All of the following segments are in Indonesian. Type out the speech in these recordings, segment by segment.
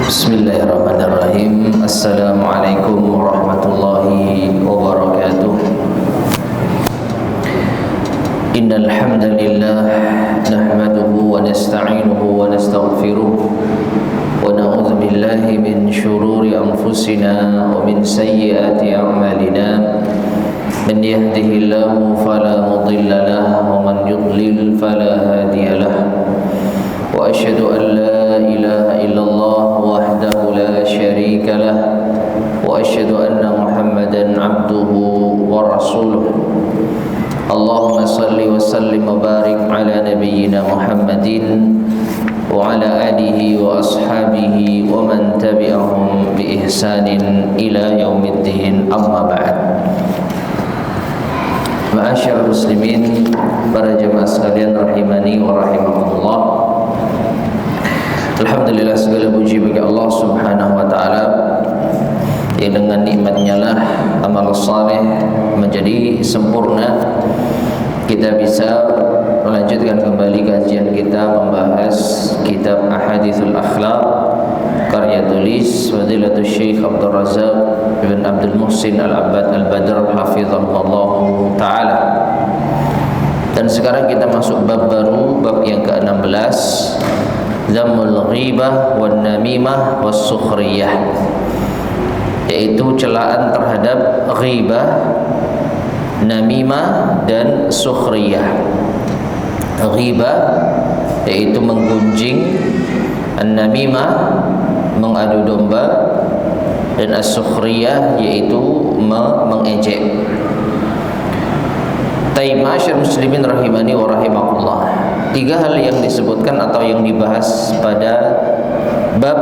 Bismillahirrahmanirrahim. Assalamualaikum warahmatullahi wabarakatuh. Innal hamdalillah nahmaduhu wa nasta'inuhu wa nastaghfiruh wa na'udzu billahi min shururi anfusina wa min sayyiati a'malina. Man yahdihillahu fala mudilla lahu wa man yudlil fala hadiya lahu. Wa asyhadu an la ilaha illallah wahdahu la syarika lah wa asyhadu anna Muhammadan abduhu wa rasuluh. Allahumma salli wa sallim wa barik ala nabiyyina Muhammadin wa ala alihi wa ashabihi wa man tabi'ahum bi ihsanin ila yaumiddin, amma ba'd. Ma'asyiral muslimin, para jemaah sekalian rahimani wa rahimakumullah. Alhamdulillah, segala puji bagi Allah Subhanahu wa taala yang dengan nikmat-Nya lah amal saleh menjadi sempurna. Kita bisa melanjutkan kembali kajian kita membahas kitab Ahaditsul Akhlaq karya tulis Fadilatul Syekh Abdul Razak bin Abdul Muhsin Al-Abbad Al-Badr hafizahullah taala. Dan sekarang kita masuk bab baru, bab yang ke-16, Zammul ghibah wan namimah was sukhriyah, yaitu celaan terhadap ghibah, namimah dan sukhriyah. Ghibah yaitu menggunjing, an-namimah mengadu domba, dan as-sukhriyah yaitu mengejek. Ma'asyiral muslimin rahimani wa rahimakumullah. Tiga hal yang disebutkan atau yang dibahas pada bab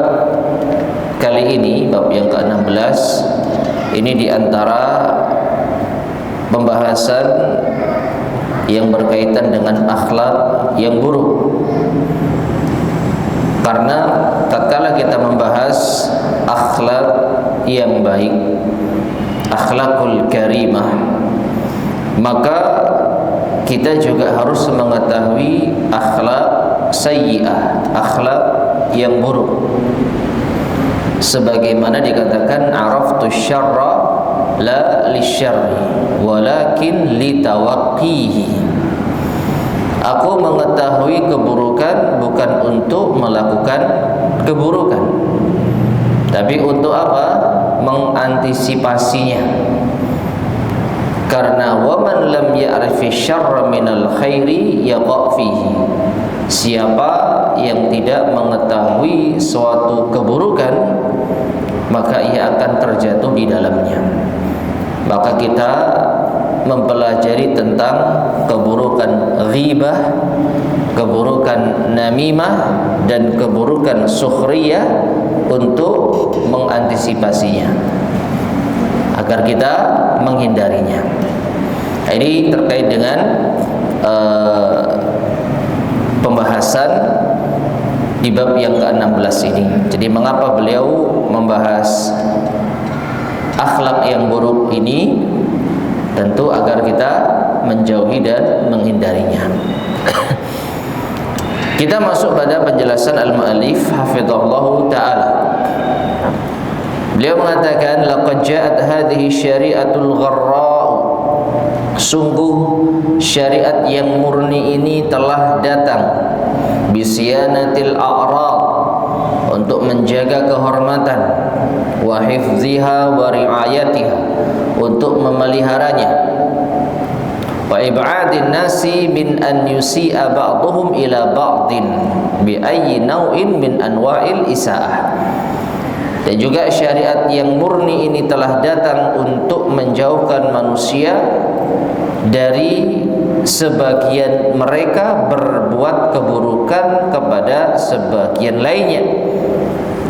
kali ini, bab yang ke-16 ini diantara pembahasan yang berkaitan dengan akhlak yang buruk. Karena tatkala kita membahas akhlak yang baik, akhlakul karimah, maka kita juga harus mengetahui akhlak sayyi'ah, akhlak yang buruk. Sebagaimana dikatakan, araftu syarra la lisyarri walakin litawaqqihi. Aku mengetahui keburukan bukan untuk melakukan keburukan, tapi untuk apa? Mengantisipasinya. Karena waman lam ya'rifi syarra minal khairi yaqa' fihi. Siapa yang tidak mengetahui suatu keburukan, maka ia akan terjatuh di dalamnya. Maka kita mempelajari tentang keburukan ghibah, keburukan namimah, dan keburukan sukhriyah untuk mengantisipasinya, agar kita menghindarinya. Ini terkait dengan pembahasan di bab yang ke-16 ini. Jadi mengapa beliau membahas akhlak yang buruk ini? Tentu agar kita menjauhi dan menghindarinya. Kita masuk pada penjelasan al-mu'allif hafizallahu ta'ala. Beliau mengatakan, laqad ja'at hadhihi syari'atul gharra'. Sungguh syariat yang murni ini telah datang bisyanatil a'rad, untuk menjaga kehormatan, wa hifziha wa ri'ayatiha, untuk memeliharanya, wa ib'adin nasi min an yusi'a ba'duhum ila ba'din bi ayyi naw'in min anwa'il isa'ah. Dan juga syariat yang murni ini telah datang untuk menjauhkan manusia dari sebagian mereka berbuat keburukan kepada sebagian lainnya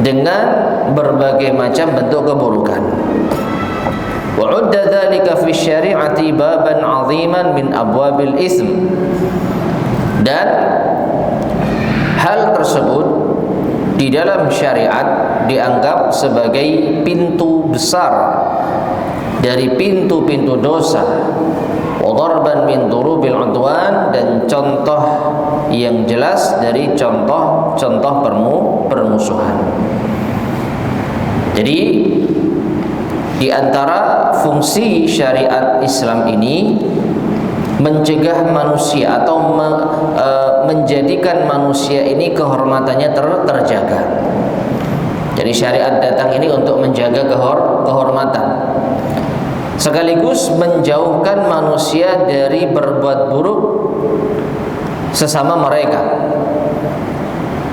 dengan berbagai macam bentuk keburukan. Wa udda dzalika fi syari'ati baban 'aziman min abwabil ism. Dan hal tersebut di dalam syariat dianggap sebagai pintu besar dari pintu-pintu dosa, wa darban min durubil udwan, dan contoh yang jelas dari contoh-contoh permusuhan. Jadi di antara fungsi syariat Islam ini mencegah manusia atau menjadikan manusia ini kehormatannya terjaga. Jadi syariat datang ini untuk menjaga kehormatan, sekaligus menjauhkan manusia dari berbuat buruk sesama mereka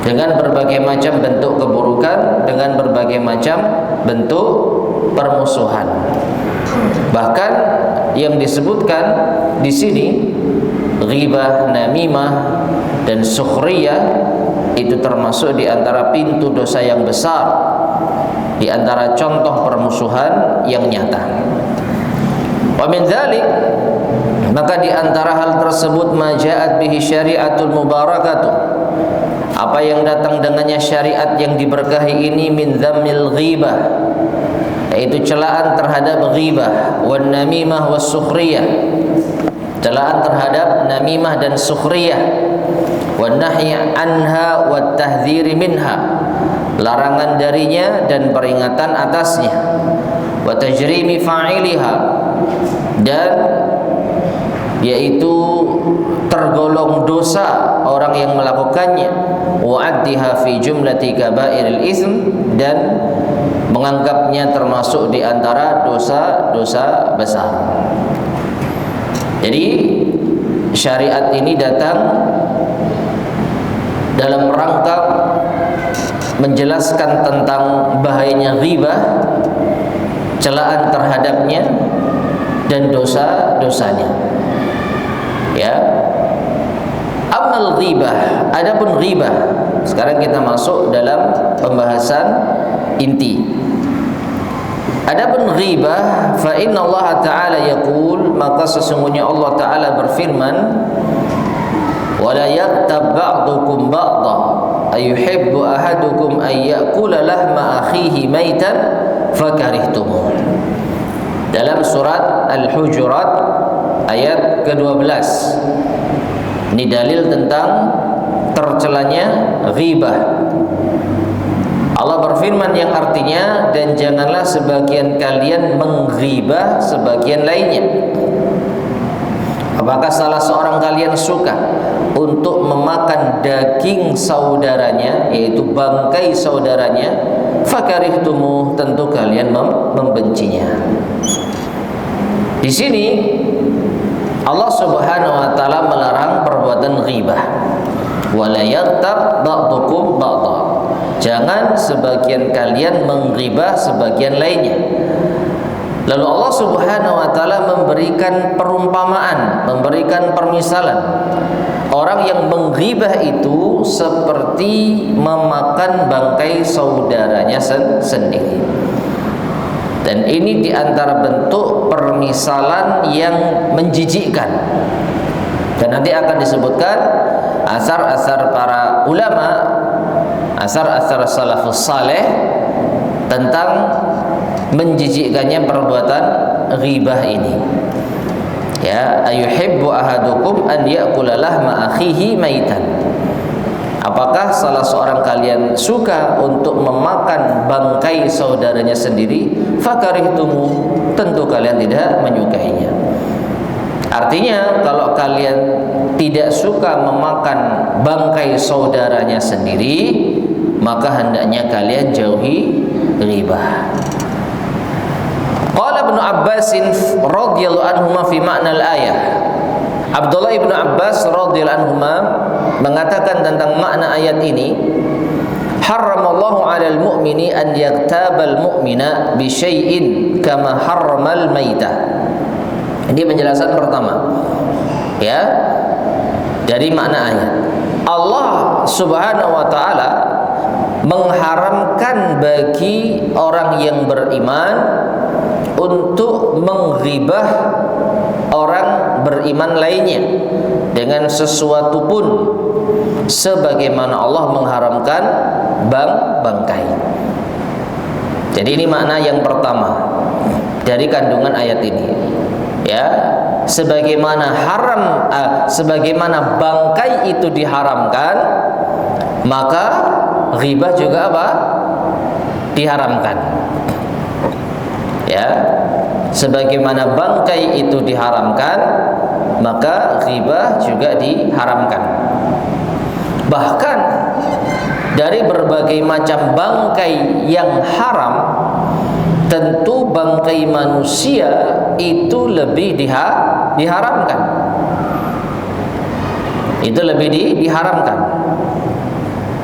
dengan berbagai macam bentuk keburukan, dengan berbagai macam bentuk permusuhan. Bahkan yang disebutkan di sini ghibah, namimah, dan sukhriyah itu termasuk di antara pintu dosa yang besar, di antara contoh permusuhan yang nyata. Wa min dzalik, maka di antara hal tersebut maja'at bihi syari'atul mubarakatuh, apa yang datang dengannya syariat yang diberkahi ini, min dzammil ghibah, yaitu celaan terhadap ghibah, wan namimah was sukhriyah, celaan terhadap namimah dan sukhriyah, wan nahyi anha wat tahdziri minha, larangan darinya dan peringatan atasnya, wa tajrimi fa'iliha, dan yaitu tergolong dosa orang yang melakukannya, wa addiha fi jumlati kabairil ism, dan menganggapnya termasuk di antara dosa-dosa besar. Jadi syariat ini datang dalam rangka menjelaskan tentang bahayanya ghibah, celaan terhadapnya, dan dosa-dosanya. Ya. Amal ghibah, adapun ghibah, sekarang kita masuk dalam pembahasan inti. Adapun ghibah, fa inna Allah Ta'ala yaqul, maka sesungguhnya Allah Ta'ala berfirman, wala yaktab ba'dukum ba'da ayuhibbu ahadukum ay ya'kula lahma akhihi maitan fakarihtumuh. Dalam surat Al-Hujurat ayat ke-12. Ini dalil tentang tercelanya ghibah. Allah berfirman yang artinya, dan janganlah sebagian kalian mengghibah sebagian lainnya. Apakah salah seorang kalian suka untuk memakan daging saudaranya, yaitu bangkai saudaranya? Fakarihtumu, tentu kalian membencinya. Di sini Allah Subhanahu wa taala melarang perbuatan ghibah. Wala yaghtab ba'dukum ba'dha. Jangan sebagian kalian menghibah sebagian lainnya. Lalu Allah Subhanahu wa taala memberikan perumpamaan, memberikan permisalan. Orang yang menghibah itu seperti memakan bangkai saudaranya sendiri. Dan ini diantara bentuk permisalan yang menjijikkan. Dan nanti akan disebutkan asar-asar para ulama, asar-asar salafus saleh tentang menjijikkannya perbuatan ghibah ini. Ya, ayuhibbu ahadukum an ya'kula lahma akhihi maitan. Apakah salah seorang kalian suka untuk memakan bangkai saudaranya sendiri? Fakarihtumu, tentu kalian tidak menyukainya. Artinya kalau kalian tidak suka memakan bangkai saudaranya sendiri, maka hendaknya kalian jauhi ghibah. Qala Ibnu Abbas radhiyallahu anhuma fi makna al-ayah. Abdullah Ibnu Abbas radhiyallahu anhuma mengatakan tentang makna ayat ini, haramallahu 'alal mu'mini an yaktabal mu'mina bi syai'in kama harramal maitah. Ini penjelasan pertama. Ya. Dari makna ayat. Allah Subhanahu wa taala mengharamkan bagi orang yang beriman untuk menghibah orang beriman lainnya dengan sesuatu pun, sebagaimana Allah mengharamkan bangkai. Jadi ini makna yang pertama dari kandungan ayat ini. Ya, sebagaimana sebagaimana bangkai itu diharamkan, maka ghibah juga apa? diharamkan. Ya, sebagaimana bangkai itu diharamkan, maka ghibah juga diharamkan. Bahkan dari berbagai macam bangkai yang haram, tentu bangkai manusia itu lebih diharamkan. Itu lebih diharamkan.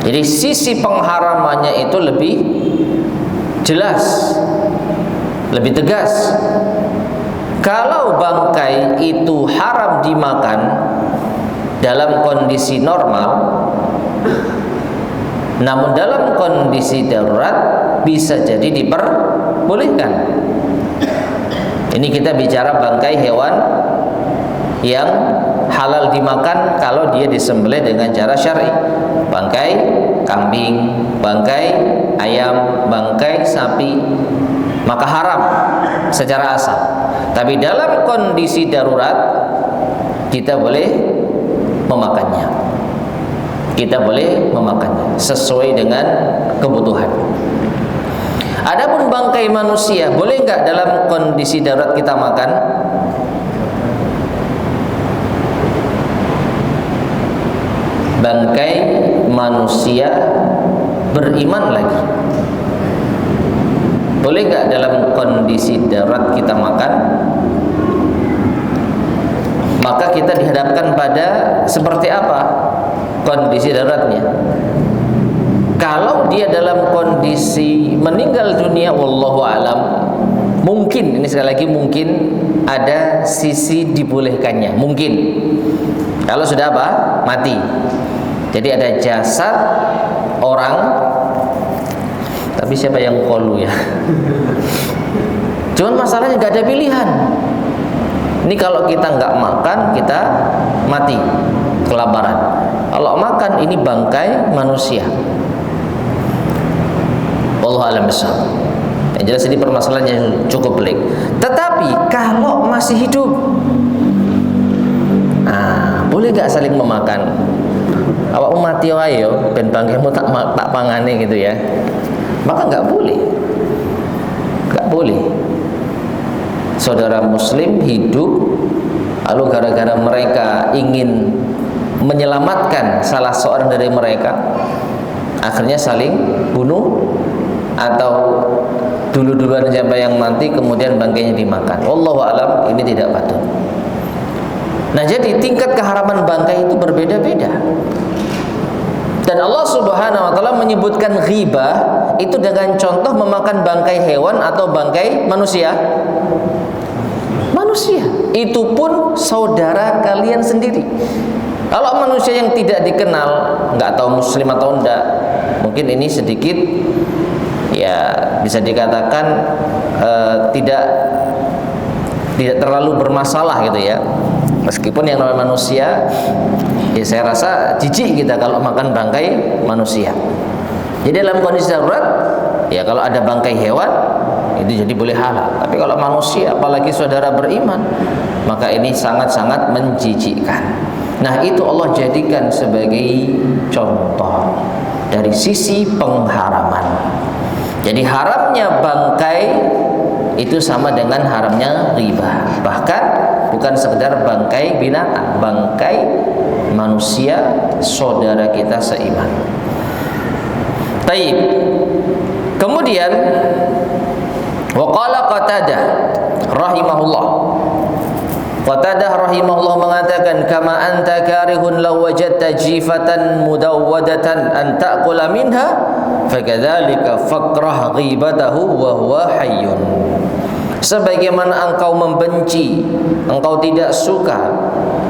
Jadi sisi pengharamannya itu lebih jelas, lebih tegas. Kalau bangkai itu haram dimakan dalam kondisi normal, namun dalam kondisi darurat bisa jadi diperbolehkan. Ini kita bicara bangkai hewan yang halal dimakan kalau dia disembelih dengan cara syar'i. Bangkai kambing, bangkai ayam, bangkai sapi, maka haram secara asal. Tapi dalam kondisi darurat kita boleh memakannya. Kita boleh memakannya sesuai dengan kebutuhan. Adapun bangkai manusia, boleh enggak dalam kondisi darurat kita makan? Bangkai manusia beriman lagi, boleh enggak dalam kondisi darurat kita makan? Maka kita dihadapkan pada seperti apa kondisi daruratnya. Kalau dia dalam kondisi meninggal dunia, wallahu alam, mungkin, ini sekali lagi mungkin, ada sisi dibolehkannya, mungkin. Kalau sudah apa? Mati. Jadi ada jasad orang, tapi siapa yang qalu ya? Cuman masalahnya nggak ada pilihan. Ini kalau kita nggak makan, kita mati kelaparan. Kalau makan, ini bangkai manusia. Wallahu a'lam bishawab. Yang jelas ini permasalahan yang cukup pelik. Tetapi kalau masih hidup, boleh nggak saling memakan? Awakmu mati wae yo, ben bangkaimu tak pangane gitu ya. Maka nggak boleh. Nggak boleh. Saudara muslim hidup, lalu gara-gara mereka ingin menyelamatkan salah seorang dari mereka, akhirnya saling bunuh, atau dulu-duluan siapa yang mati kemudian bangkainya dimakan. Wallahu alam, ini tidak patut. Nah, jadi tingkat keharaman bangkai itu berbeda-beda. Dan Allah Subhanahu wa taala menyebutkan ghibah itu dengan contoh memakan bangkai hewan atau bangkai manusia. Manusia itu pun saudara kalian sendiri. Kalau manusia yang tidak dikenal, nggak tahu muslim atau enggak, mungkin ini sedikit ya bisa dikatakan tidak terlalu bermasalah gitu ya. Meskipun yang namanya manusia, ya saya rasa jijik kita kalau makan bangkai manusia. Jadi dalam kondisi darurat, ya kalau ada bangkai hewan itu jadi boleh halal. Tapi kalau manusia, apalagi saudara beriman, maka ini sangat-sangat menjijikkan. Nah, itu Allah jadikan sebagai contoh dari sisi pengharaman. Jadi haramnya bangkai itu sama dengan haramnya riba. Bahkan bukan sekedar bangkai binatang, bangkai manusia saudara kita seiman. Taib. Kemudian waqala Qatadah rahimahullah. Qatadah rahimahullah mengatakan, kama anta karihun law wajadta jifatan mudawwadatan an ta'kula minha fakadzalika fakrah ghibatahu wa huwa hayyun. Sebagaimana engkau membenci, engkau tidak suka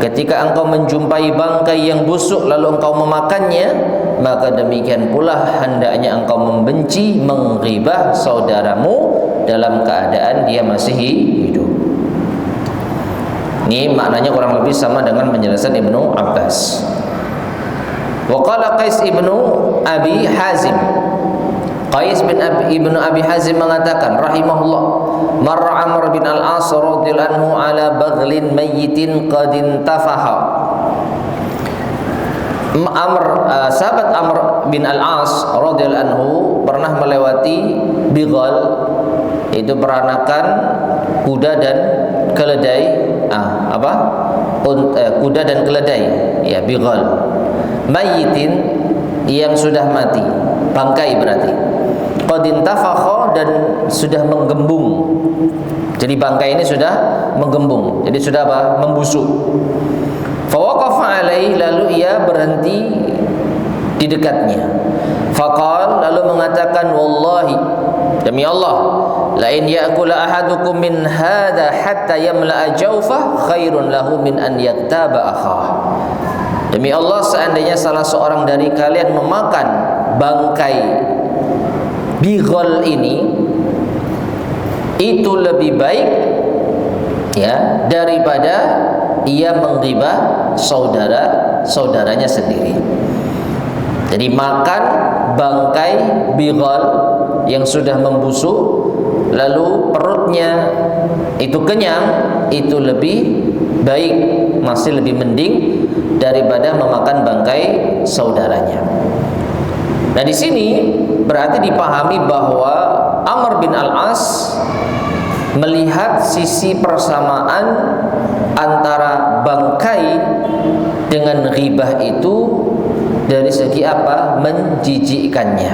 ketika engkau menjumpai bangkai yang busuk lalu engkau memakannya, maka demikian pula hendaknya engkau membenci, menghibah saudaramu dalam keadaan dia masih hidup. Ini maknanya kurang lebih sama dengan penjelasan Ibnu Abbas. Wa qala Qais ibnu Abi Hazim. Qais bin Ibnu Abi Hazim mengatakan rahimahullah, marra Amr bin Al-As radhiyallahu anhu ala baghlin mayyitin qad intafaha. Sahabat Amr bin Al-As radhiyallahu anhu pernah melewati Bighal, itu peranakan kuda dan keledai. Kuda dan keledai, ya, Bighal. Mayyitin, yang sudah mati, bangkai berarti. Qad intafakha, dan sudah menggembung. Jadi bangkai ini sudah menggembung. Jadi sudah apa? Membusuk. Fawaqafa alaihi, lalu ia berhenti di dekatnya. Faqal, lalu mengatakan, wallahi, demi Allah, la in ya'kula ahadukum min hadha hatta yamla'a jawfah khairun lahu min an yaktaba akhah. Demi Allah, seandainya salah seorang dari kalian memakan bangkai Bighal ini, itu lebih baik, ya, daripada ia menggibah saudaranya sendiri. Jadi makan bangkai Bighal yang sudah membusuk, lalu perutnya itu kenyang, itu lebih baik, masih lebih mending daripada memakan bangkai saudaranya. Nah, di sini berarti dipahami bahwa Amr bin Al-As melihat sisi persamaan antara bangkai dengan ghibah itu dari segi apa? Menjijikkannya.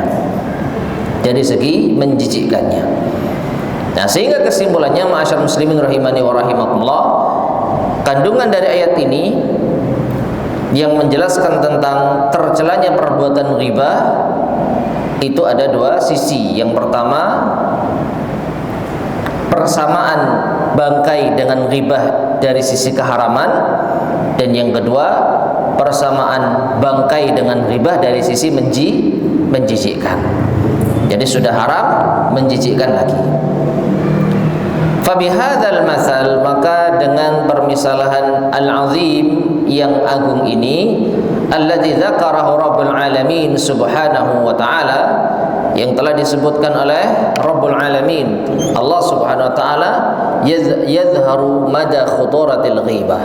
Dari segi menjijikkannya. Nah, sehingga kesimpulannya, ma'asyar muslimin rahimani wa rahimakumullah, kandungan dari ayat ini yang menjelaskan tentang tercelanya perbuatan ghibah itu ada dua sisi. Yang pertama, persamaan bangkai dengan ghibah dari sisi keharaman, dan yang kedua, persamaan bangkai dengan ghibah dari sisi menjijikkan. Jadi sudah haram, menjijikkan lagi. Fabihadzal masal, maka dengan permisalahan al-azim yang agung ini, alladzi dzakarahu Rabbul Alamin subhanahu wa ta'ala, yang telah disebutkan oleh Rabbul Alamin, Allah subhanahu wa ta'ala, yadhharu mada khuturatil ghibah,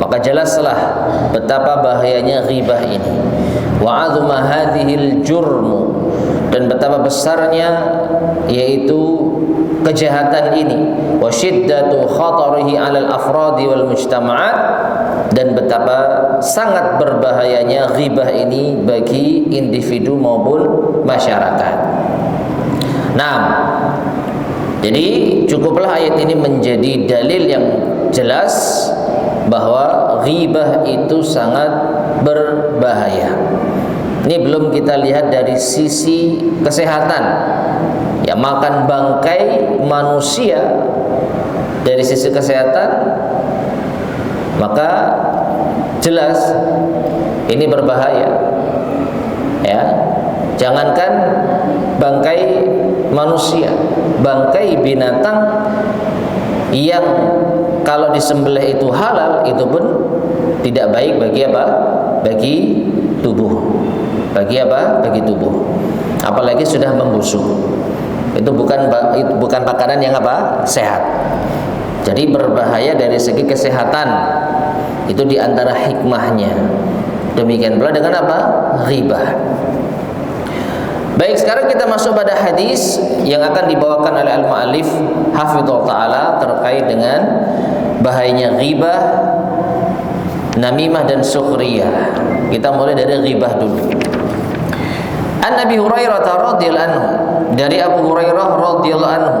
maka jelaslah betapa bahayanya ghibah ini. Wa 'azma hadhil jurmu, dan betapa besarnya yaitu kejahatan ini. Wa syiddatu khatarihi 'alal afradi wal mujtama'at, dan betapa sangat berbahayanya ghibah ini bagi individu maupun masyarakat. Nah, jadi cukuplah ayat ini menjadi dalil yang jelas bahwa ghibah itu sangat berbahaya. Ini belum kita lihat dari sisi kesehatan, ya, makan bangkai manusia dari sisi kesehatan, maka jelas ini berbahaya, ya. Jangankan bangkai manusia, bangkai binatang yang kalau disembelih itu halal, itu pun tidak baik bagi apa? Bagi tubuh. Bagi apa? Bagi tubuh. Apalagi sudah membusuk. Itu bukan makanan yang apa? Sehat. Jadi berbahaya dari segi kesehatan. Itu diantara hikmahnya. Demikian pula dengan apa? Ghibah. Baik, sekarang kita masuk pada hadis yang akan dibawakan oleh al-mu'allif hafizahullah ta'ala terkait dengan bahayanya ghibah, namimah dan sukhriyah. Kita mulai dari ghibah dulu. An Abi Hurairah radhiyallahu anhu, dari Abu Hurairah radhiyallahu anhu,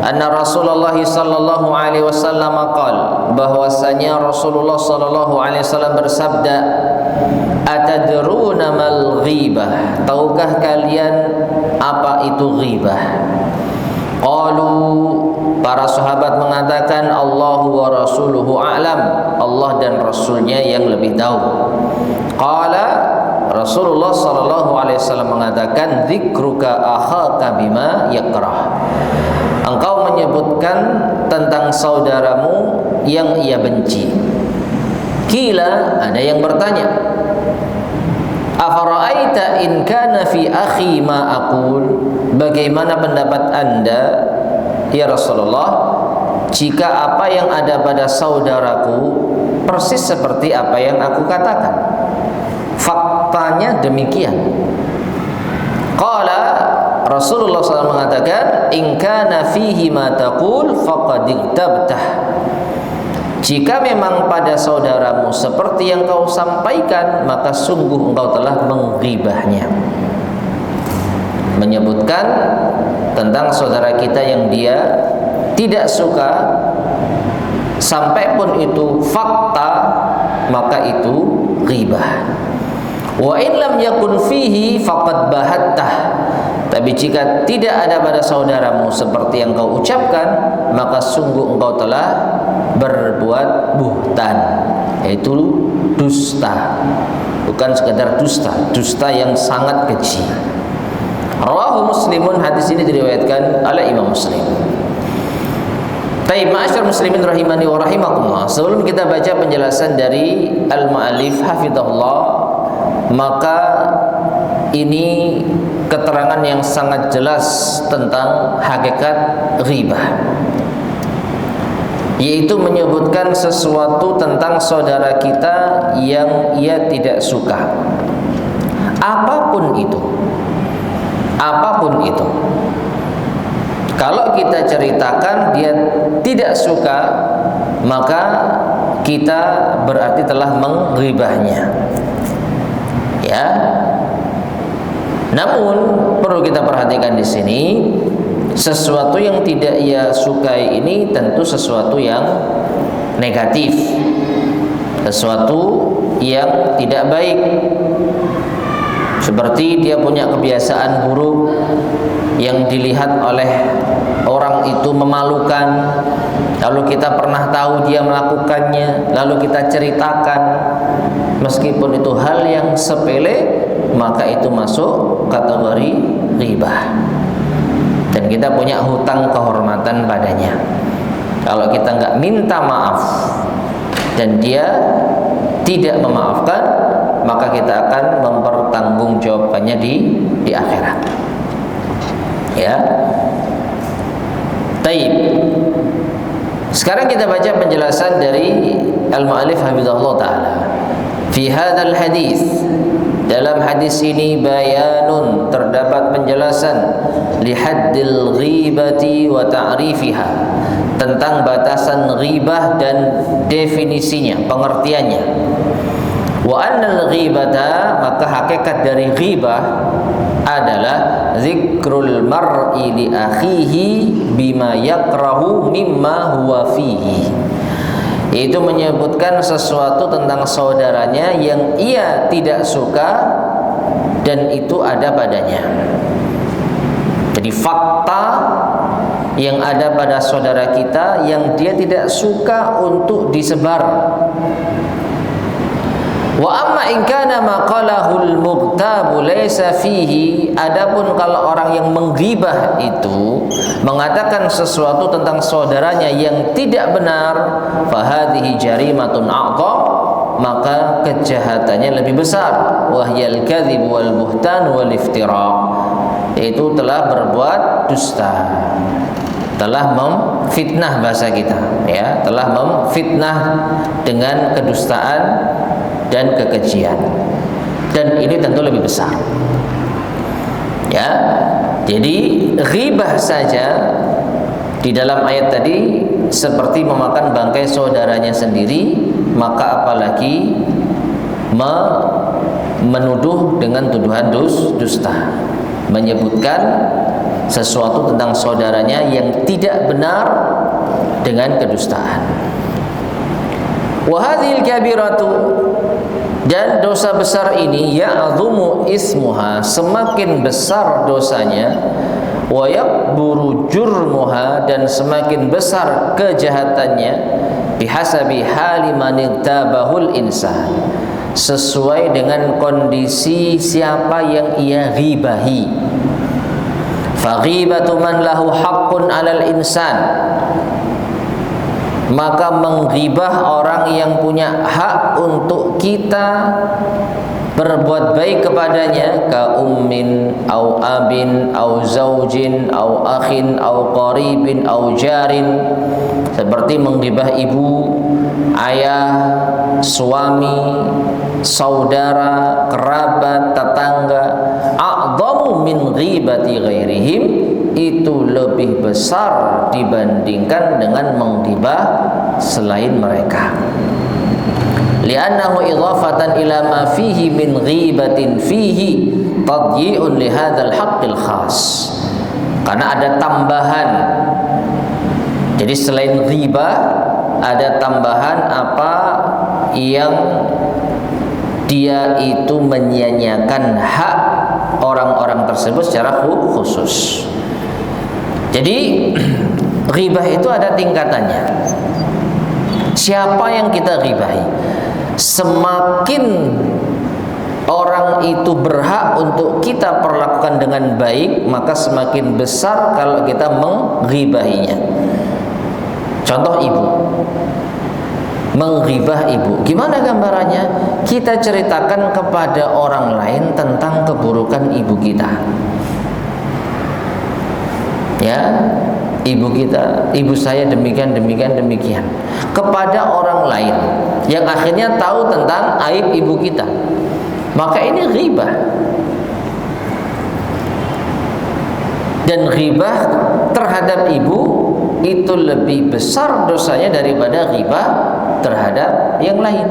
anna Rasulullah sallallahu alaihi wasallam qala, bahwasanya Rasulullah sallallahu alaihi wasallam bersabda, atadruna mal ghibah, tahukah kalian apa itu ghibah? Qalu, para sahabat mengatakan, Allahu wa rasuluhu a'lam, Allah dan rasulnya yang lebih tahu. Qala, Rasulullah sallallahu alaihi wasallam mengatakan, dzikruka akhaka bima yakrah, engkau menyebutkan tentang saudaramu yang ia benci. Kila, ada yang bertanya, afara'aita in kana fi akhi ma aqul, bagaimana pendapat Anda ya Rasulullah jika apa yang ada pada saudaraku persis seperti apa yang aku katakan? Faktanya demikian. Qala, Rasulullah SAW mengatakan, in kana fihi ma taqul faqad igtabtah. Jika memang pada saudaramu seperti yang kau sampaikan, maka sungguh engkau telah menggibahnya. Menyebutkan tentang saudara kita yang dia tidak suka, sampai pun itu fakta, maka itu ghibah. Wa in lam yakun fihi faqad bahattah. Tapi jika tidak ada pada saudaramu seperti yang kau ucapkan, maka sungguh engkau telah berbuat buhtan, yaitu dusta. Bukan sekedar dusta, dusta yang sangat keji. Rawahu Muslimun, hadis ini diriwayatkan oleh Imam Muslim. Baik, ma'asyar muslimin rahimani wa rahimakumullah. Sebelum kita baca penjelasan dari al-mu'allif hafizahullah, maka ini keterangan yang sangat jelas tentang hakikat ghibah, yaitu menyebutkan sesuatu tentang saudara kita yang ia tidak suka, apapun itu. Kalau kita ceritakan dia tidak suka, maka kita berarti telah menggibahnya. Ya. Namun perlu kita perhatikan di sini, sesuatu yang tidak ia sukai ini tentu sesuatu yang negatif, sesuatu yang tidak baik. Seperti dia punya kebiasaan buruk yang dilihat oleh orang itu memalukan, lalu kita pernah tahu dia melakukannya, lalu kita ceritakan, meskipun itu hal yang sepele, maka itu masuk kategori ghibah, dan kita punya hutang kehormatan padanya. Kalau kita nggak minta maaf dan dia tidak memaafkan, maka kita akan mempertanggungjawabkannya di akhirat. Ya. Taib. Sekarang kita baca penjelasan dari al-mu'allif hafizahullah taala. Fi hadzal hadis, dalam hadis ini bayanun, terdapat penjelasan li haddil ghibati wa ta'rifiha, tentang batasan ghibah dan definisinya, pengertiannya. Wa annal ghibata, maka hakikat dari ghibah adalah zikrul mar'i li akhihi bima yakrahu mimma huwa fihi, yaitu menyebutkan sesuatu tentang saudaranya yang ia tidak suka dan itu ada padanya. Jadi fakta yang ada pada saudara kita yang dia tidak suka untuk disebar. Wa amma in kana ma qalahul mughtabu laysa fihi, adapun kalau orang yang menggibah itu mengatakan sesuatu tentang saudaranya yang tidak benar, fa hadhihi jarimatun a'dham, maka kejahatannya lebih besar, wahyal kadzib wal buhtan wal iftira, yaitu telah berbuat dusta, telah memfitnah, bahasa kita ya, telah memfitnah dengan kedustaan dan kekejian, dan ini tentu lebih besar. Ya, jadi ghibah saja di dalam ayat tadi seperti memakan bangkai saudaranya sendiri, maka apalagi menuduh dengan tuduhan dusta, menyebutkan sesuatu tentang saudaranya yang tidak benar dengan kedustaan. Wa hadhil kabiratu, dan dosa besar ini ya'dhumu ismuha, semakin besar dosanya, wa yakburu jurmuha, dan semakin besar kejahatannya, bihasabi hali man igtabahul insan, sesuai dengan kondisi siapa yang ia ghibahi. Fa ghibatu man lahu haqqun 'alal insan, maka menggibah orang yang punya hak untuk kita berbuat baik kepadanya, ka ummin au abin au zaujin au akhin au qaribin au jarin, seperti menggibah ibu, ayah, suami, saudara, kerabat, tetangga. A'dhamu min ghibati ghairihim, itu lebih besar dibandingkan dengan menggibah selain mereka. Li'annahu idhafatan ila ma fihi min ghibatin fihi tadyi'un li hadzal haqqil khas. Karena ada tambahan. Jadi selain ghibah ada tambahan apa yang dia itu menyia-nyiakan hak orang-orang tersebut secara khusus. Jadi ghibah itu ada tingkatannya. Siapa yang kita ghibahi? Semakin orang itu berhak untuk kita perlakukan dengan baik, maka semakin besar kalau kita mengghibahinya. Contoh ibu, menggibah ibu. Gimana gambarannya? Kita ceritakan kepada orang lain tentang keburukan ibu kita. Ya, ibu kita, ibu saya demikian kepada orang lain yang akhirnya tahu tentang aib ibu kita. Maka ini ghibah. Dan ghibah terhadap ibu itu lebih besar dosanya daripada ghibah terhadap yang lain.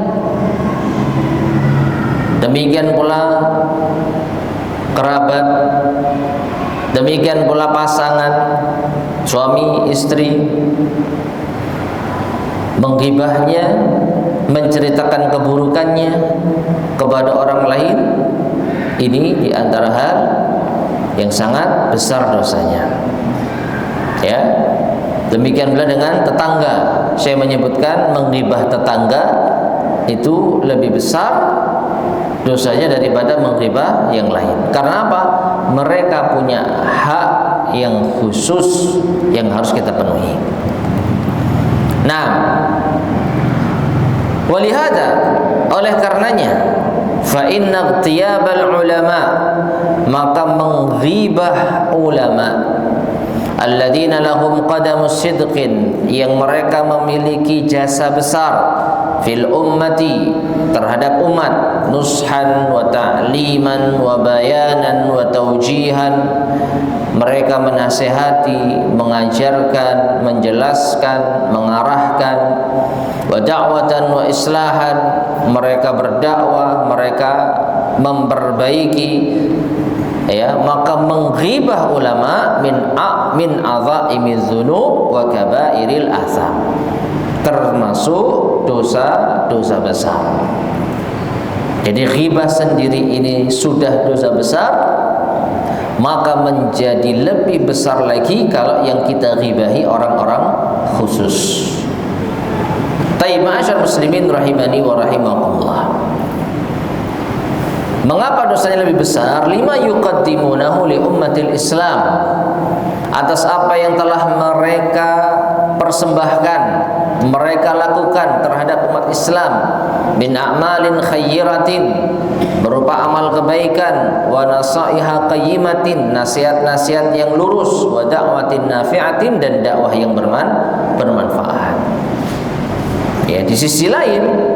Demikian pula kerabat, demikian pula pasangan, suami istri, menggibahnya, menceritakan keburukannya kepada orang lain, ini diantara hal yang sangat besar dosanya. Ya, demikian pula dengan tetangga. Saya menyebutkan menggibah tetangga itu lebih besar dosanya daripada menggibah yang lain. Karena apa? Mereka punya hak yang khusus yang harus kita penuhi. Nah, walihada, oleh karenanya, fa inna ightiyabal ulama, maka menghibah ulama alladzina lahum qadamus sidqin, yang mereka memiliki jasa besar fil ummati, terhadap umat, nushan wa ta'liman wa bayanan wa taujihan, mereka menasihati, mengajarkan, menjelaskan, mengarahkan, wa da'watan wa islahan, mereka berdakwah, mereka memperbaiki, ya, maka menghibah ulama min adzaimiz dzunub wa kabairil atham, termasuk dosa-dosa besar. Jadi ghibah sendiri ini sudah dosa besar, maka menjadi lebih besar lagi kalau yang kita ghibahi orang-orang khusus. Taib ma'asyar muslimin rahimani wa rahimakumullah. Mengapa dosanya lebih besar? Lima yuqaddimunahu li ummatil Islam, atas apa yang telah mereka persembahkan, mereka lakukan terhadap umat Islam, min a'malin khayyiratin, berupa amal kebaikan, wa nasaiha qayyimatin, nasihat-nasihat yang lurus, wa da'watin nafi'atin, dan dakwah yang bermanfaat. Ya, di sisi lain,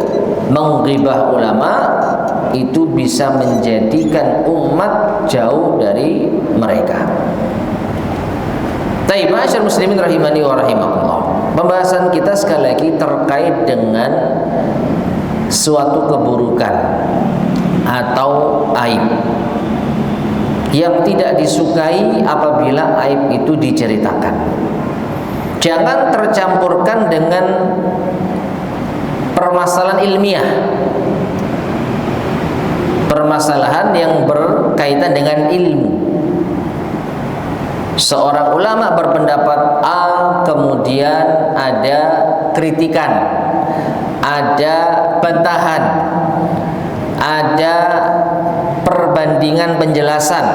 menghibah ulama itu bisa menjadikan umat jauh dari mereka. Taib ma'asyar muslimin rahimani wa rahimakumullah. Pembahasan kita sekali lagi terkait dengan suatu keburukan atau aib yang tidak disukai apabila aib itu diceritakan. Jangan tercampurkan dengan permasalahan ilmiah, permasalahan yang berkaitan dengan ilmu. Seorang ulama berpendapat A, kemudian ada kritikan, ada bantahan, ada perbandingan penjelasan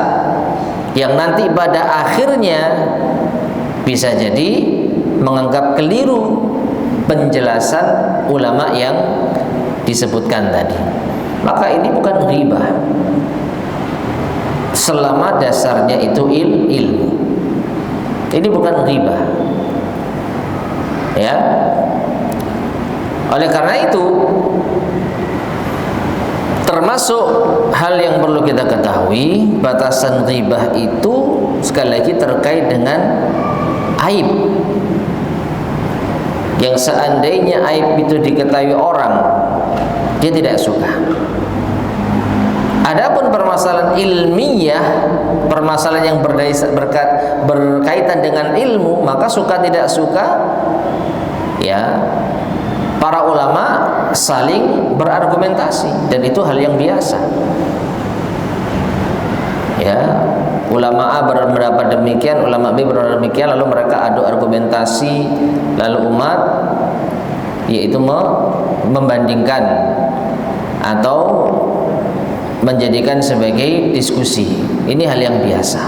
yang nanti pada akhirnya bisa jadi menganggap keliru penjelasan ulama yang disebutkan tadi. Maka ini bukan ghibah selama dasarnya itu ilmu. Ini bukan ghibah. Ya. Oleh karena itu, termasuk hal yang perlu kita ketahui, batasan ghibah itu sekali lagi terkait dengan aib. Yang seandainya aib itu diketahui orang, dia tidak suka. Adapun permasalahan ilmiah, permasalahan yang berkaitan dengan ilmu, maka suka tidak suka, ya, para ulama saling berargumentasi dan itu hal yang biasa. Ya, ulama A berpendapat demikian, ulama B berpendapat demikian, lalu mereka adu argumentasi, lalu umat yaitu membandingkan atau menjadikan sebagai diskusi. Ini hal yang biasa.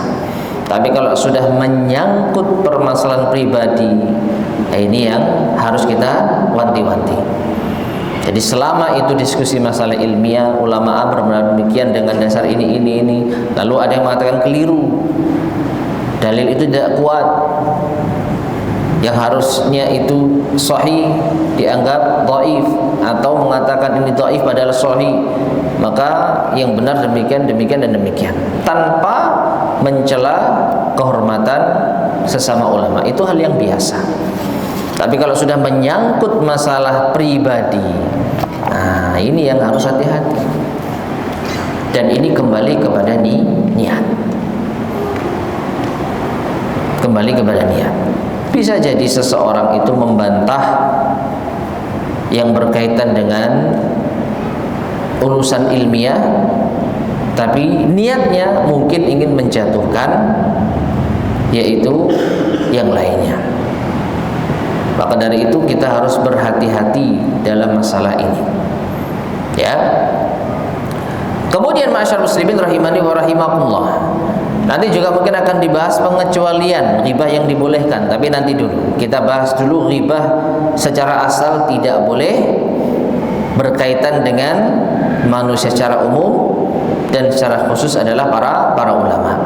Tapi kalau sudah menyangkut permasalahan pribadi, ini yang harus kita wanti-wanti. Jadi selama itu diskusi masalah ilmiah, ulama A berpendapat demikian dengan dasar ini, lalu ada yang mengatakan keliru, dalil itu tidak kuat, yang harusnya itu sahih dianggap dhaif, atau mengatakan ini dhaif padahal sahih, maka yang benar demikian dan demikian, tanpa mencela kehormatan sesama ulama. Itu hal yang biasa. Tapi kalau sudah menyangkut masalah pribadi, nah ini yang harus hati-hati. Dan ini kembali kepada niat. Kembali kepada niat. Bisa jadi seseorang itu membantah yang berkaitan dengan urusan ilmiah, tapi niatnya mungkin ingin menjatuhkan yaitu yang lainnya. Maka dari itu kita harus berhati-hati dalam masalah ini. Ya. Kemudian ma'asyar muslimin rahimani wa rahimakumullah. Nanti juga mungkin akan dibahas pengecualian ghibah yang dibolehkan, tapi nanti dulu. Kita bahas dulu ghibah secara asal tidak boleh berkaitan dengan manusia secara umum dan secara khusus adalah para ulama.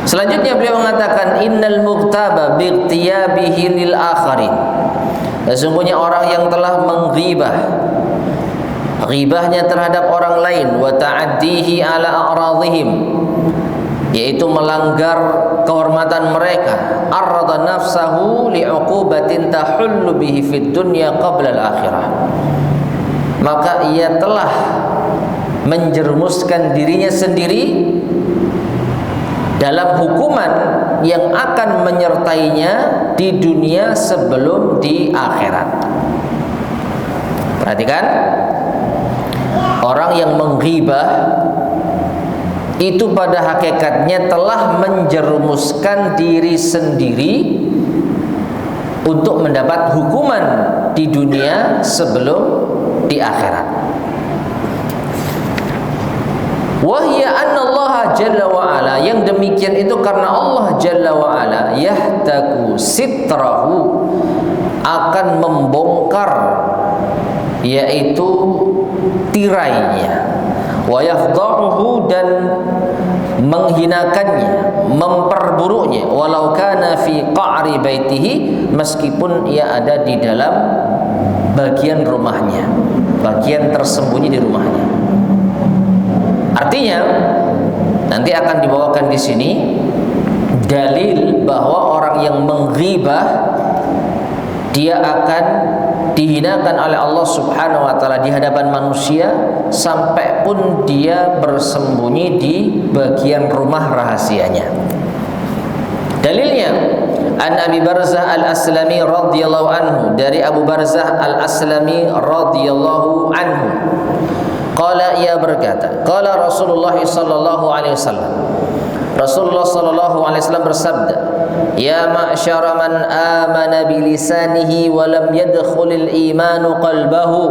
Selanjutnya beliau mengatakan innal mughtaba bightiyabihi lil akharin. Sesungguhnya orang yang telah menghibah, ghibahnya terhadap orang lain, wa ta'addihi ala a'radhihim, yaitu melanggar kehormatan mereka, arada nafsahu li'uqubatin tahullu bihi fid dunya qabla al-akhirah, maka ia telah menjerumuskan dirinya sendiri dalam hukuman yang akan menyertainya di dunia sebelum di akhirat. Perhatikan, orang yang menghibah itu pada hakikatnya telah menjerumuskan diri sendiri untuk mendapat hukuman di dunia sebelum di akhirat. Wahya anna Allah Jalla wa Ala, yang demikian itu karena Allah Jalla wa Ala yahtaku sitrahu, akan membongkar yaitu tirainya, wa yafdahuhu, dan menghinakannya, memperburuknya, walau kana fi qa'ri baitihi, meskipun ia ada di dalam bagian rumahnya, bagian tersembunyi di rumahnya. Artinya nanti akan dibawakan di sini dalil bahwa orang yang menghibah dia akan dihinakan oleh Allah Subhanahu wa taala di hadapan manusia sampai pun dia bersembunyi di bagian rumah rahasianya. Dalilnya an Abi Barzah Al-Aslami radhiyallahu anhu, dari Abu Barzah Al-Aslami radhiyallahu anhu, qala, ia berkata, qala Rasulullah sallallahu alaihi wasallam, Rasulullah sallallahu alaihi wasallam bersabda, ya ma'syara man amana bilisanihi wa lam yadkhulil imanu qalbahu,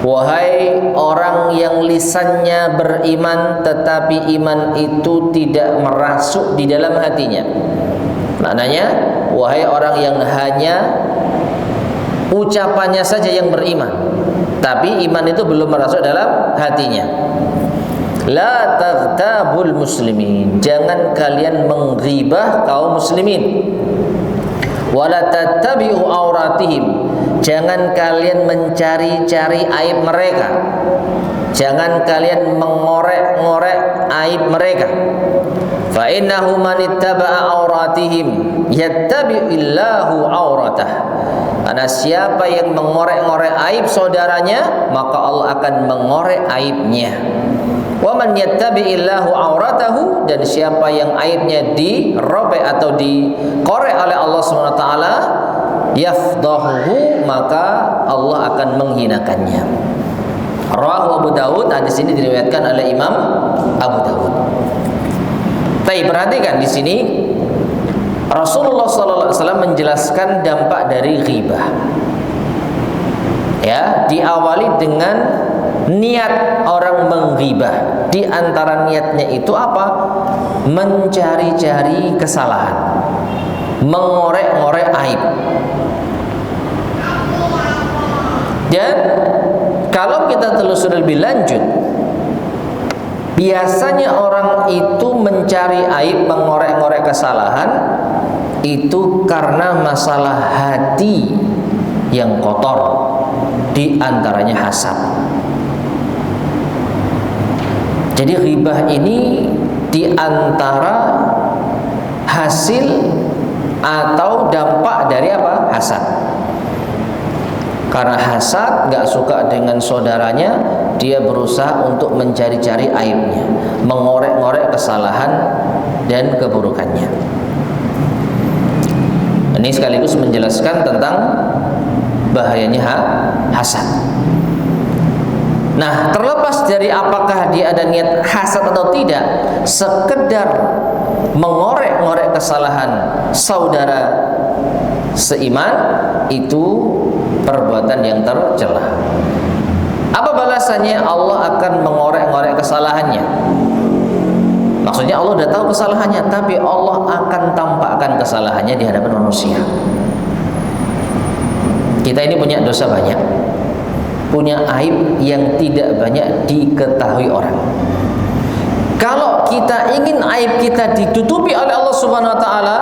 wahai orang yang lisannya beriman tetapi iman itu tidak merasuk di dalam hatinya. Maknanya, wahai orang yang hanya ucapannya saja yang beriman, tapi iman itu belum merasuk dalam hatinya. La taghtabul muslimin, jangan kalian menghibah kaum muslimin. Wala tattabi'u auratihim, Jangan kalian mencari-cari aib mereka. Jangan kalian mengorek-ngorek aib mereka. Fa innahu man ittaba'a auratihim yattabi'illahu auratah. Karena siapa yang mengorek-ngorek aib saudaranya, maka Allah akan mengorek aibnya. Wa man yattabi'illahu auratahu, dan siapa yang aibnya dirobek atau dikorek oleh Allah Subhanahu wa taala, yafdahu, maka Allah akan menghinakannya. Rawahu Abu Dawud. Hadis ini diriwayatkan oleh Imam Abu Dawud. Tapi perhatikan di sini Rasulullah SAW menjelaskan dampak dari ghibah. Ya, diawali dengan niat orang menghibah. Di antara niatnya itu apa? Mencari-cari kesalahan, mengorek-ngorek aib. Dan kalau kita telusuri lebih lanjut, biasanya orang itu mencari aib, mengorek-ngorek kesalahan itu karena masalah hati yang kotor, di antaranya hasad. Jadi ghibah ini di antara hasil atau dampak dari apa? Hasad. Karena hasad, gak suka dengan saudaranya, dia berusaha untuk mencari-cari aibnya, mengorek-ngorek kesalahan dan keburukannya. Ini sekaligus menjelaskan tentang bahayanya hasad. Nah, terlepas dari apakah dia ada niat hasad atau tidak, sekedar mengorek-ngorek kesalahan saudara seiman itu perbuatan yang tercela. Apa balasannya? Allah akan mengorek-ngorek kesalahannya. Maksudnya Allah sudah tahu kesalahannya, tapi Allah akan tampakkan kesalahannya di hadapan manusia. Kita ini punya dosa banyak, punya aib yang tidak banyak diketahui orang. Kalau kita ingin aib kita ditutupi oleh Allah Subhanahu wa taala,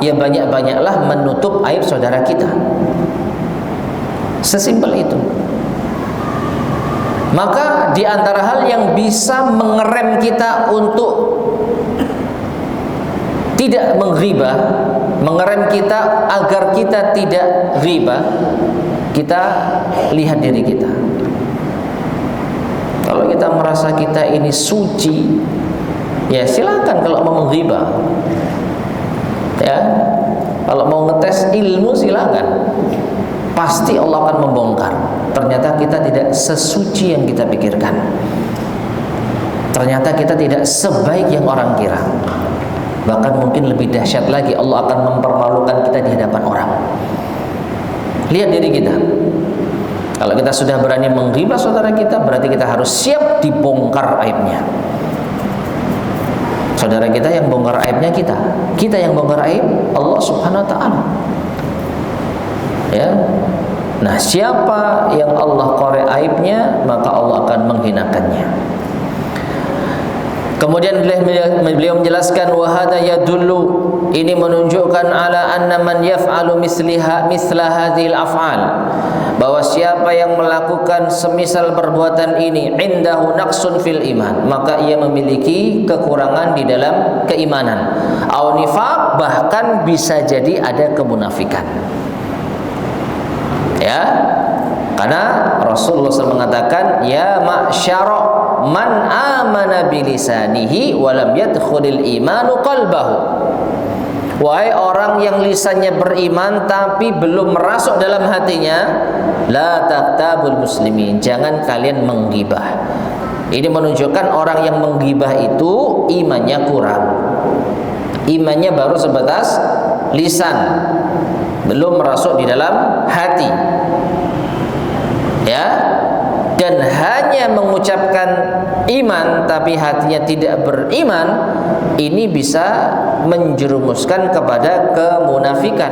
ya banyak-banyaklah menutup aib saudara kita. Sesimpel itu. Maka di antara hal yang bisa mengerem kita untuk tidak menghibah, mengerem kita agar kita tidak ghibah, kita lihat diri kita. Kalau kita merasa kita ini suci, ya silakan kalau mau menghibah. Ya, kalau mau ngetes ilmu silakan. Pasti Allah akan membongkar. Ternyata kita tidak sesuci yang kita pikirkan. Ternyata kita tidak sebaik yang orang kira. Bahkan mungkin lebih dahsyat lagi, Allah akan mempermalukan kita di hadapan orang. Lihat diri kita. Kalau kita sudah berani menghibah saudara kita, berarti kita harus siap dibongkar aibnya. Saudara kita yang bongkar aibnya kita. Kita yang bongkar aib Allah Subhanahu wa taala. Ya. Nah, siapa yang Allah korek aibnya, maka Allah akan menghinakannya. Kemudian beliau menjelaskan wahada yadullu, ini menunjukkan ala anna man yaf'alu misla hadhil af'al, bahwa siapa yang melakukan semisal perbuatan ini indahu naqsun fil iman, maka ia memiliki kekurangan di dalam keimanan, au nifaq, bahkan bisa jadi ada kemunafikan. Ya, karena Rasulullah SAW mengatakan, ya ma'syara man amana bilisanihi walam yadkhulil imanu qalbahu. Wahai orang yang lisannya beriman tapi belum merasuk dalam hatinya, la taqtabul muslimin, jangan kalian menggibah. Ini menunjukkan orang yang menggibah itu imannya kurang. Imannya baru sebatas lisan, belum merasuk di dalam hati. Ya, dan hanya mengucapkan iman tapi hatinya tidak beriman, ini bisa menjerumuskan kepada kemunafikan.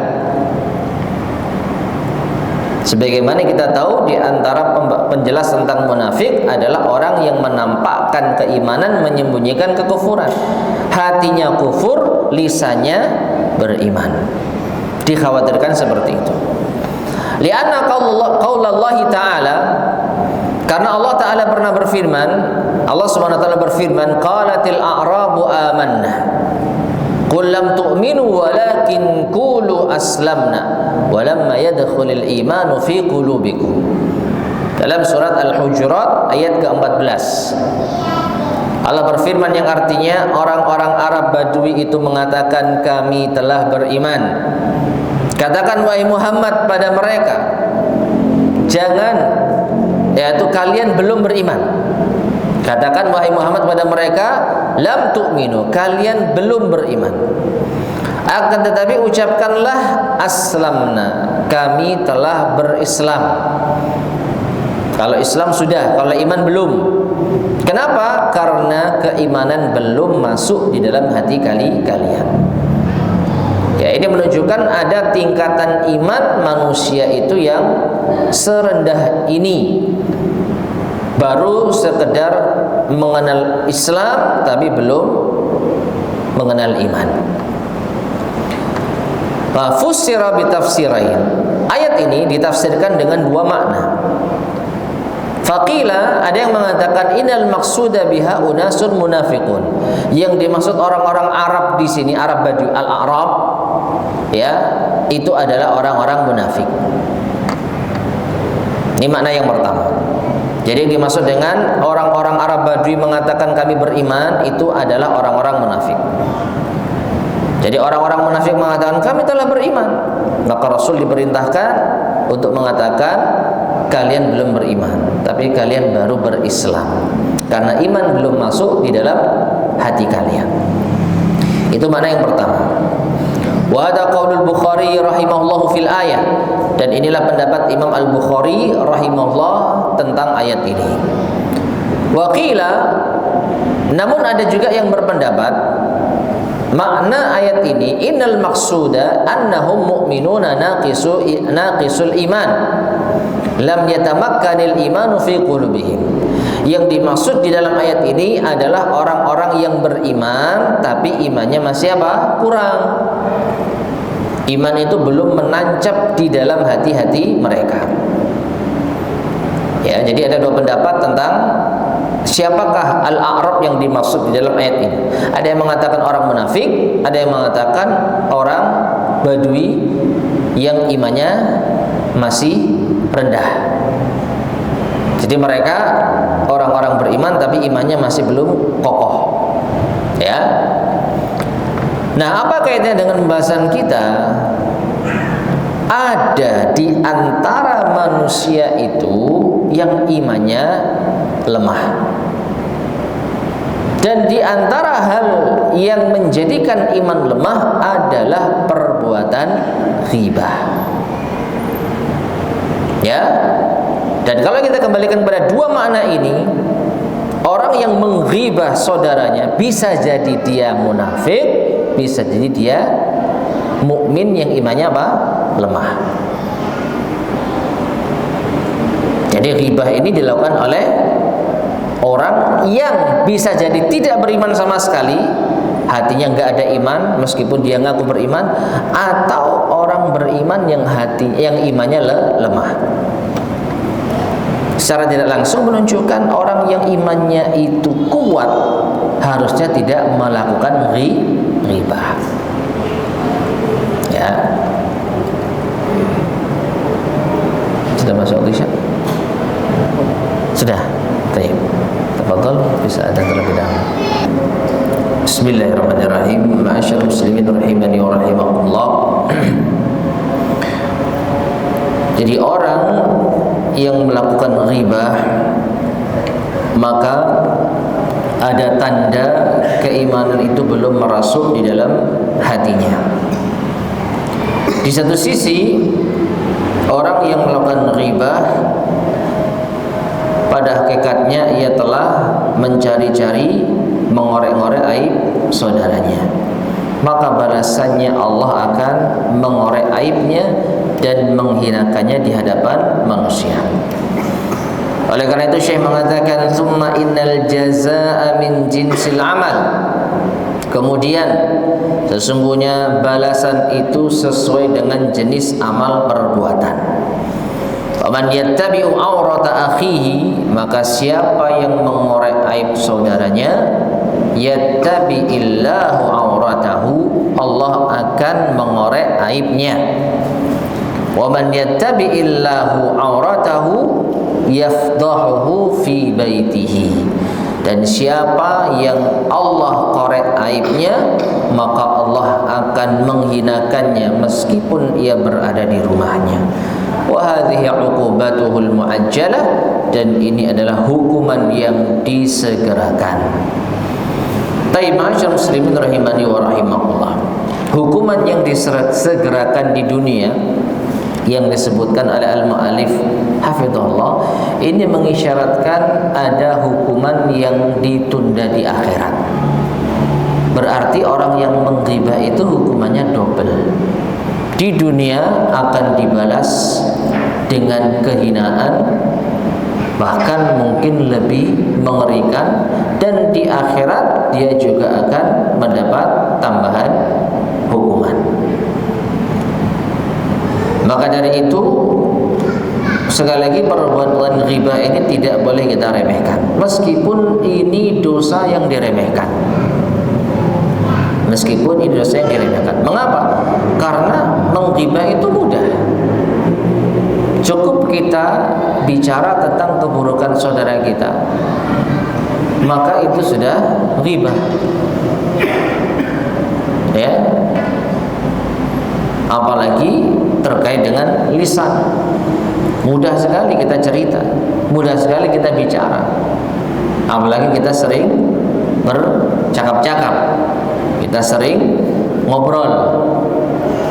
Sebagaimana kita tahu, di antara penjelas tentang munafik adalah orang yang menampakkan keimanan, menyembunyikan kekufuran. Hatinya kufur, lisannya beriman. Dikhawatirkan seperti itu. Lianna qaulallahi ta'ala, karena Allah Ta'ala pernah berfirman, Allah Subhanahu wa taala berfirman, qalatil a'rabu amanna qul lam tu'minu walakin qulu aslamna walamma yadkhulul imanu fi qulubikum. Dalam surat Al-Hujurat ayat ke-14, Allah berfirman yang artinya orang-orang Arab Badui itu mengatakan kami telah beriman. Katakan wahai Muhammad pada mereka, jangan, yaitu kalian belum beriman. Katakan wahai Muhammad pada mereka, lam tu'minu, kalian belum beriman. Akan tetapi ucapkanlah aslamna, kami telah berislam. Kalau Islam sudah, kalau iman belum. Kenapa? Karena keimanan belum masuk di dalam hati kalian. Ya, ini menunjukkan ada tingkatan iman manusia itu yang serendah ini. Baru sekedar mengenal Islam tapi belum mengenal iman. Fussira bitafsirain. Ayat ini ditafsirkan dengan dua makna. Faqila, ada yang mengatakan innal maqsuda biha unasun munafiqun. Yang dimaksud orang-orang Arab di sini, Arab Badui, al-A'rab, ya, itu adalah orang-orang munafik. Ini makna yang pertama. Jadi yang dimaksud dengan orang-orang Arab Badui mengatakan kami beriman, itu adalah orang-orang munafik. Jadi orang-orang munafik mengatakan kami telah beriman, maka Rasul diperintahkan untuk mengatakan kalian belum beriman, tapi kalian baru berislam, karena iman belum masuk di dalam hati kalian. Itu makna yang pertama. Wa hadza qaulul Bukhari rahimahullahu fil ayat, dan inilah pendapat Imam Al-Bukhari rahimahullah tentang ayat ini. Wa qila, namun ada juga yang berpendapat makna ayat ini innal maqsuda annahum mu'minuna naqisul iman lam yatamakkanil imanu fi qulubihim. Yang dimaksud di dalam ayat ini adalah orang-orang yang beriman tapi imannya masih apa? Kurang. Iman itu belum menancap di dalam hati-hati mereka. Ya, jadi ada dua pendapat tentang siapakah al-A'rab yang dimaksud di dalam ayat ini. Ada yang mengatakan orang munafik, ada yang mengatakan orang Badui yang imannya masih rendah. Jadi mereka orang-orang beriman tapi imannya masih belum kokoh. Ya. Nah, apa kaitannya dengan pembahasan kita? Ada di antara manusia itu yang imannya lemah. Dan di antara hal yang menjadikan iman lemah adalah perbuatan ghibah. Ya. Dan kalau kita kembalikan pada dua makna ini, orang yang menghibah saudaranya bisa jadi dia munafik, bisa jadi dia mukmin yang imannya apa? Lemah. Jadi ghibah ini dilakukan oleh orang yang bisa jadi tidak beriman sama sekali, hatinya nggak ada iman meskipun dia ngaku beriman, atau orang beriman yang imannya lemah. Secara tidak langsung menunjukkan orang yang imannya itu kuat harusnya tidak melakukan ghibah. Ya. Sudah masuk Isya? Sudah. Baik. Tafadhal, bisa ada terlebih dahulu. Bismillahirrahmanirrahim. Ma'asyiral muslimin rahimani wa rahimakumullah. Jadi orang yang melakukan ghibah maka ada tanda keimanan itu belum merasuk di dalam hatinya. Di satu sisi orang yang melakukan ghibah pada hakikatnya ia telah mencari-cari, mengorek-ngorek aib saudaranya, maka balasannya Allah akan mengorek aibnya dan menghinakannya di hadapan manusia. Oleh karena itu Syekh mengatakan summa innal jazaa'a min jinsil amal. Kemudian sesungguhnya balasan itu sesuai dengan jenis amal perbuatan. Wa man yattabi'u aurata akhihi, maka siapa yang mengorek aib saudaranya, yattabi'illahu auratahu, Allah akan mengorek aibnya. Wa man yattabi'illahu auratahu yafdahuhu fi baitihi, dan siapa yang Allah korek aibnya, maka Allah akan menghinakannya meskipun ia berada di rumahnya. Wa hadhihi 'uqubatuhul mu'ajjalah, dan ini adalah hukuman yang disegerakan. Ma'asyiral muslimin rahimani wa rahimakumullah. Hukuman yang disegerakan di dunia yang disebutkan oleh al-mu'allif hafizahullah, ini mengisyaratkan ada hukuman yang ditunda di akhirat. Berarti orang yang menggibah itu hukumannya double. Di dunia akan dibalas dengan kehinaan, bahkan mungkin lebih mengerikan, dan di akhirat dia juga akan mendapat tambahan hukuman. Maka dari itu, sekali lagi, perbuatan ghibah ini tidak boleh kita remehkan, meskipun ini dosa yang diremehkan. Meskipun ini dosa yang diremehkan. Mengapa? Karena menghibah itu mudah. Cukup kita bicara tentang keburukan saudara kita, maka itu sudah ghibah. Ya. Apalagi terkait dengan lisan. Mudah sekali kita cerita, mudah sekali kita bicara. Apalagi kita sering bercakap-cakap, kita sering ngobrol.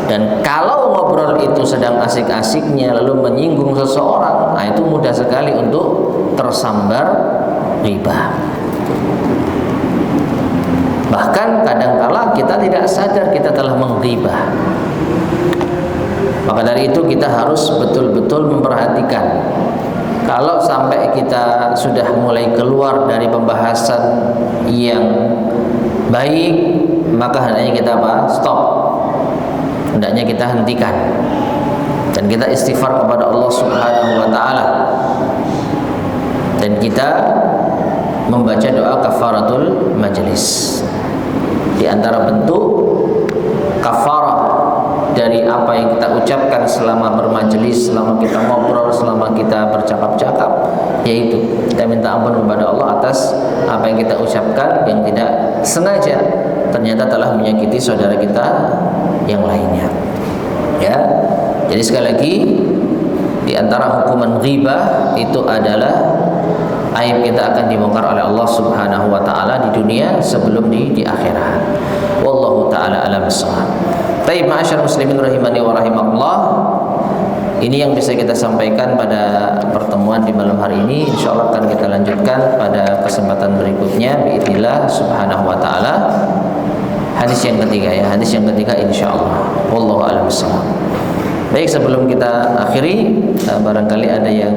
Dan kalau ngobrol itu sedang asik-asiknya lalu menyinggung seseorang, nah itu mudah sekali untuk tersambar ghibah. Bahkan kadangkala kita tidak sadar kita telah menghibah. Maka dari itu kita harus betul-betul memperhatikan. Kalau sampai kita sudah mulai keluar dari pembahasan yang baik, maka hendaknya kita apa? Stop. Hendaknya kita hentikan. Dan kita istighfar kepada Allah Subhanahu wa taala. Dan kita membaca doa kafaratul majlis. Di antara bentuk kafarah dari apa yang kita ucapkan selama bermajelis, selama kita ngobrol, selama kita bercakap-cakap, yaitu kita minta ampun kepada Allah atas apa yang kita ucapkan yang tidak sengaja ternyata telah menyakiti saudara kita yang lainnya. Ya. Jadi sekali lagi, di antara hukuman ghibah itu adalah aib kita akan dibongkar oleh Allah Subhanahu wa taala di dunia sebelum di akhirat. Wallahu taala alam bissawab. Baik, ma'asyar muslimin rahimani wa rahimakumullah. Ini yang bisa kita sampaikan pada pertemuan di malam hari ini. Insyaallah akan kita lanjutkan pada kesempatan berikutnya biidznillah subhanahu wa taala. Hadis yang ketiga ya, hadis yang ketiga insyaallah. Wallahu a'lam bissawab. Baik, sebelum kita akhiri, barangkali ada yang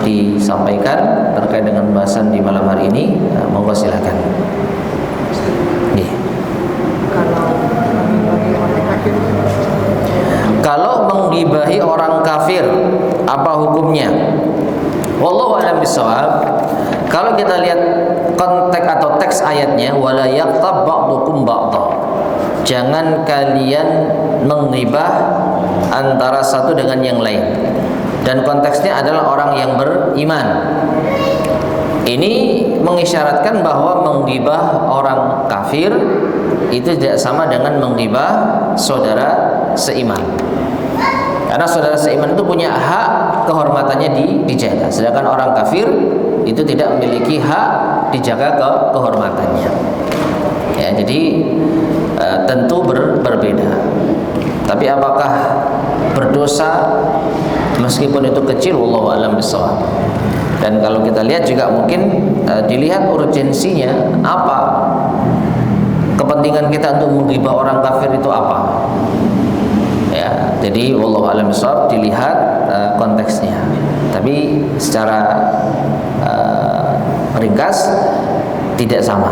disampaikan terkait dengan pembahasan di malam hari ini. Monggo silakan. Kalau menggibahi orang kafir, apa hukumnya? Wallahu a'lam bishawab. Kalau kita lihat konteks atau teks ayatnya, wala yaqtab ba'dukum ba'dha. Jangan kalian menggibah antara satu dengan yang lain. Dan konteksnya adalah orang yang beriman. Ini mengisyaratkan bahwa menggibah orang kafir itu tidak sama dengan menggibah saudara seiman. Karena saudara seiman itu punya hak kehormatannya dijaga, sedangkan orang kafir itu tidak memiliki hak dijaga kehormatannya. Ya, jadi tentu berbeda. Tapi apakah berdosa meskipun itu kecil? Wallahu a'lam bishawab. Dan kalau kita lihat juga mungkin dilihat urgensinya apa, kepentingan kita untuk menggibah orang kafir itu apa. Ya, jadi wallahu a'lam bishawab, dilihat konteksnya. Tapi secara ringkas tidak sama.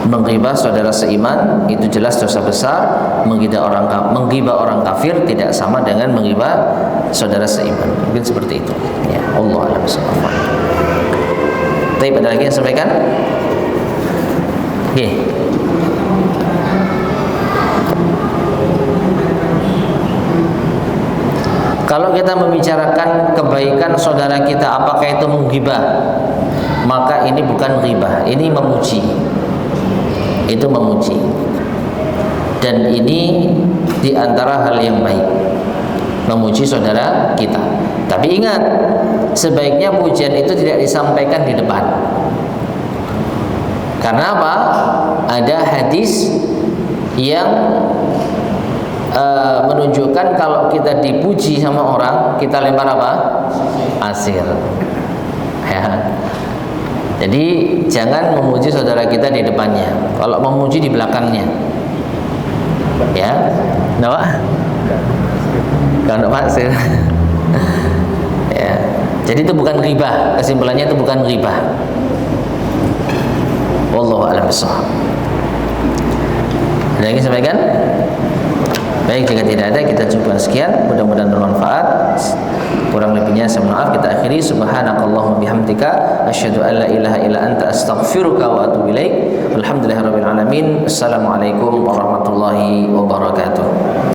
Menggibah saudara seiman itu jelas dosa besar. Menggibah orang kafir tidak sama dengan menggibah saudara seiman. Mungkin seperti itu. Ya, Allah a'lam bishawab. Tapi ada lagi yang sampaikan? Oke. Kalau kita membicarakan kebaikan saudara kita, apakah itu menggibah? Maka ini bukan ghibah, ini memuji. Itu memuji. Dan ini diantara hal yang baik, memuji saudara kita. Tapi ingat, sebaiknya pujian itu tidak disampaikan di depan. Karena apa? Ada hadis yang menunjukkan kalau kita dipuji sama orang, kita lempar apa? Pasir. Ya. Jadi jangan memuji saudara kita di depannya. Kalau memuji di belakangnya. Ya. Kenapa? Kalau pasir. Ya. Jadi itu bukan ghibah. Kesimpulannya itu bukan ghibah. Wallahu a'lam bishawab. Ada yang ingin sampaikan? Baik, jika tidak ada kita cukupkan sekian. Mudah-mudahan bermanfaat. Kurang lebihnya saya mohon maaf. Kita akhiri. Subhanakallahumma bihamdika asyhadu an la ilaha illa anta astaghfiruka wa atubu ilaik. Alhamdulillahirabbil alamin. Assalamualaikum warahmatullahi wabarakatuh.